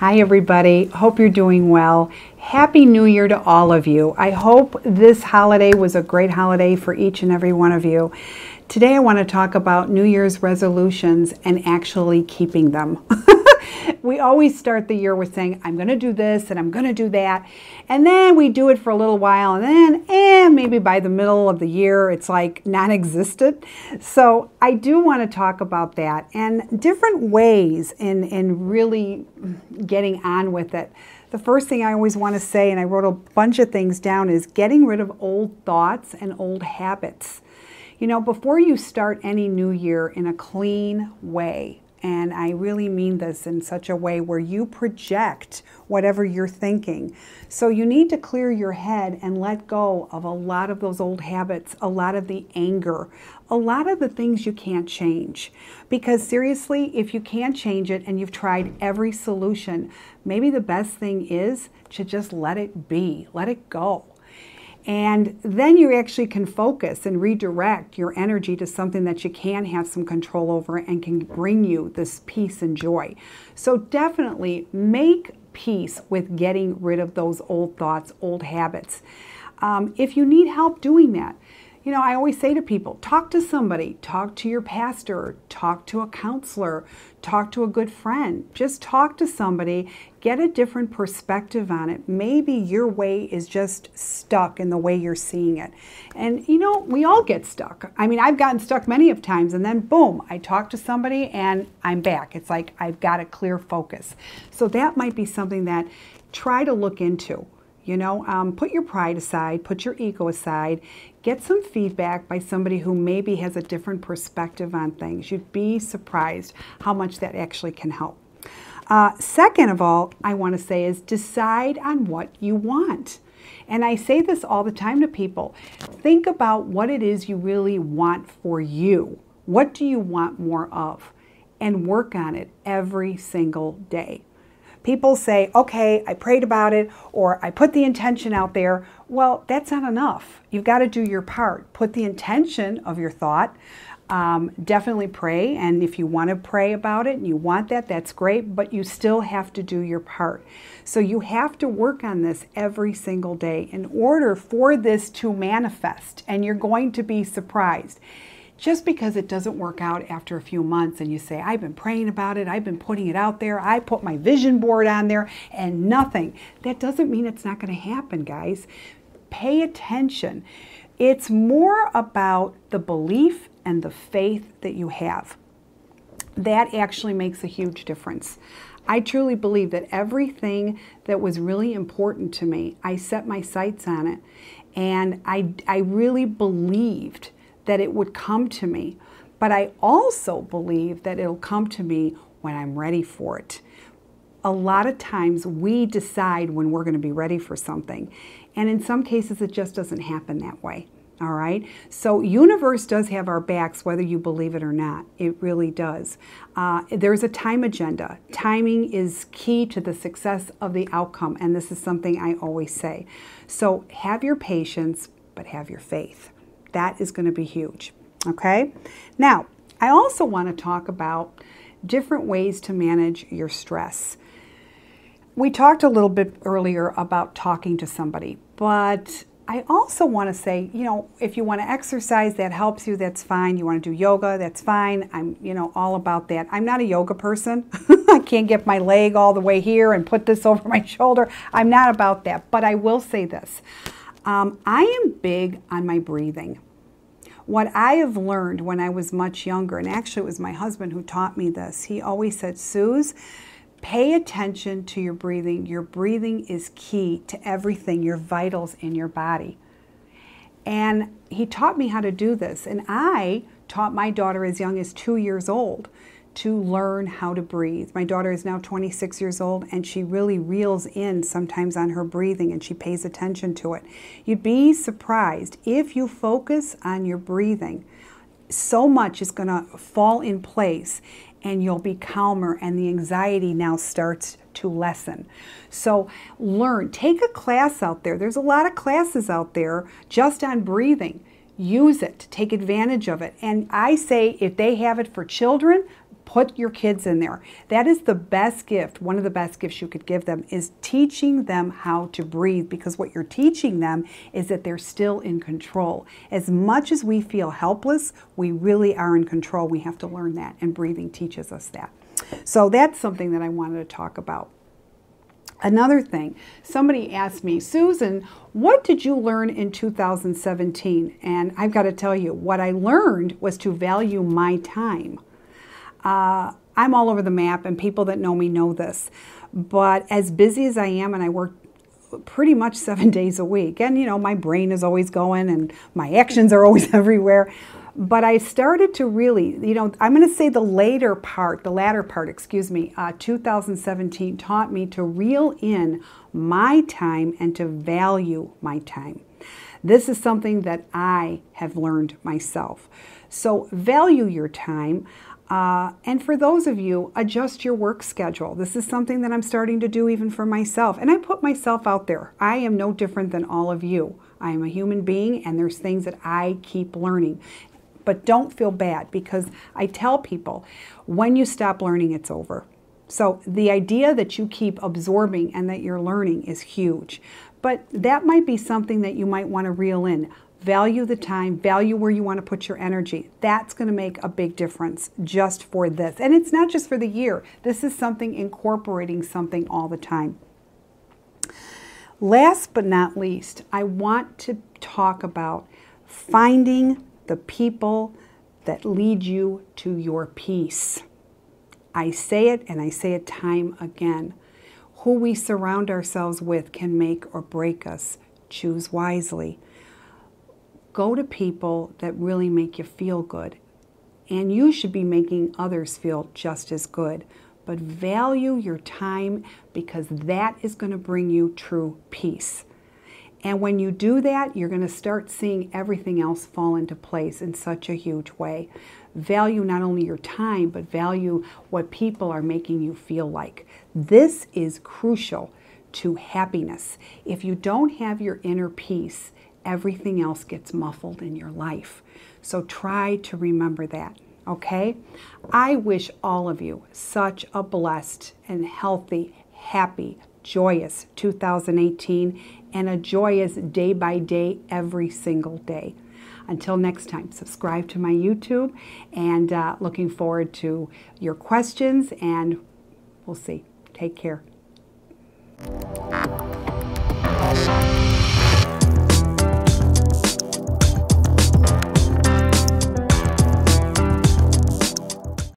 Hi everybody, hope you're doing well. Happy New Year to all of you. I hope this holiday was a great holiday for each and every one of you. Today I want to talk about New Year's resolutions and actually keeping them. We always start the year with saying, I'm going to do this and I'm going to do that. And then we do it for a little while and then maybe by the middle of the year it's like non-existent. So I do want to talk about that and different ways in really getting on with it. The first thing I always want to say, and I wrote a bunch of things down, is getting rid of old thoughts and old habits. You know, before you start any new year in a clean way, and I really mean this in such a way where you project whatever you're thinking. So you need to clear your head and let go of a lot of those old habits, a lot of the anger, a lot of the things you can't change. Because seriously, if you can't change it and you've tried every solution, maybe the best thing is to just let it be, let it go. And then you actually can focus and redirect your energy to something that you can have some control over and can bring you this peace and joy. So definitely make peace with getting rid of those old thoughts, old habits. If you need help doing that, you know, I always say to people, talk to somebody, talk to your pastor, talk to a counselor, talk to a good friend. Just talk to somebody, get a different perspective on it. Maybe your way is just stuck in the way you're seeing it. And you know, we all get stuck. I mean, I've gotten stuck many of times and then boom, I talk to somebody and I'm back. It's like I've got a clear focus. So that might be something that try to look into. You know, put your pride aside, put your ego aside, get some feedback by somebody who maybe has a different perspective on things. You'd be surprised how much that actually can help. Second of all, I want to say is decide on what you want. And I say this all the time to people. Think about what it is you really want for you. What do you want more of? And work on it every single day. People say, okay, I prayed about it, or I put the intention out there. Well, that's not enough. You've got to do your part. Put the intention of your thought. Definitely pray, and if you want to pray about it and you want that, that's great, but you still have to do your part. So you have to work on this every single day in order for this to manifest, and you're going to be surprised. Just because it doesn't work out after a few months and you say, I've been praying about it, I've been putting it out there, I put my vision board on there and nothing. That doesn't mean it's not going to happen, guys. Pay attention. It's more about the belief and the faith that you have. That actually makes a huge difference. I truly believe that everything that was really important to me, I set my sights on it. And I really believed that it would come to me, but I also believe that it'll come to me when I'm ready for it. A lot of times we decide when we're going to be ready for something, and in some cases it just doesn't happen that way. All right, so universe does have our backs whether you believe it or not. It really does. There's a time agenda. Timing is key to the success of the outcome, and this is something I always say. So have your patience, but have your faith. That is going to be huge, okay? Now, I also want to talk about different ways to manage your stress. We talked a little bit earlier about talking to somebody, but I also want to say, you know, if you want to exercise, that helps you, that's fine. You want to do yoga, that's fine. I'm, you know, all about that. I'm not a yoga person. I can't get my leg all the way here and put this over my shoulder. I'm not about that, but I will say this. I am big on my breathing. What I have learned when I was much younger, and actually it was my husband who taught me this, he always said, Suze, pay attention to your breathing. Your breathing is key to everything, your vitals in your body. And he taught me how to do this. And I taught my daughter as young as 2 years old to learn how to breathe. My daughter is now 26 years old and she really reels in sometimes on her breathing and she pays attention to it. You'd be surprised if you focus on your breathing, so much is going to fall in place and you'll be calmer and the anxiety now starts to lessen. So learn, take a class out there. There's a lot of classes out there just on breathing. Use it, take advantage of it. And I say if they have it for children, Put your kids in there. That is the best gift. One of the best gifts you could give them is teaching them how to breathe, because what you're teaching them is that they're still in control. As much as we feel helpless, we really are in control. We have to learn that, and breathing teaches us that. So that's something that I wanted to talk about. Another thing, somebody asked me, Susan, what did you learn in 2017? And I've got to tell you, what I learned was to value my time. I'm all over the map, and people that know me know this. But as busy as I am, and I work pretty much 7 days a week, and you know, my brain is always going and my actions are always everywhere. But I started to really, you know, I'm going to say the latter part, 2017 taught me to reel in my time and to value my time. This is something that I have learned myself. So value your time. And for those of you, adjust your work schedule. This is something that I'm starting to do even for myself. And I put myself out there. I am no different than all of you. I am a human being, and there's things that I keep learning. But don't feel bad, because I tell people, when you stop learning, it's over. So the idea that you keep absorbing and that you're learning is huge. But that might be something that you might want to reel in. Value the time, value where you want to put your energy. That's going to make a big difference just for this. And it's not just for the year. This is something incorporating something all the time. Last but not least, I want to talk about finding the people that lead you to your peace. I say it, and I say it time again. Who we surround ourselves with can make or break us. Choose wisely. Go to people that really make you feel good. And you should be making others feel just as good. But value your time, because that is going to bring you true peace. And when you do that, you're going to start seeing everything else fall into place in such a huge way. Value not only your time, but value what people are making you feel like. This is crucial to happiness. If you don't have your inner peace, everything else gets muffled in your life. So try to remember that, okay? I wish all of you such a blessed and healthy, happy, joyous 2018, and a joyous day by day, every single day. Until next time, subscribe to my YouTube, and looking forward to your questions, and we'll see. Take care.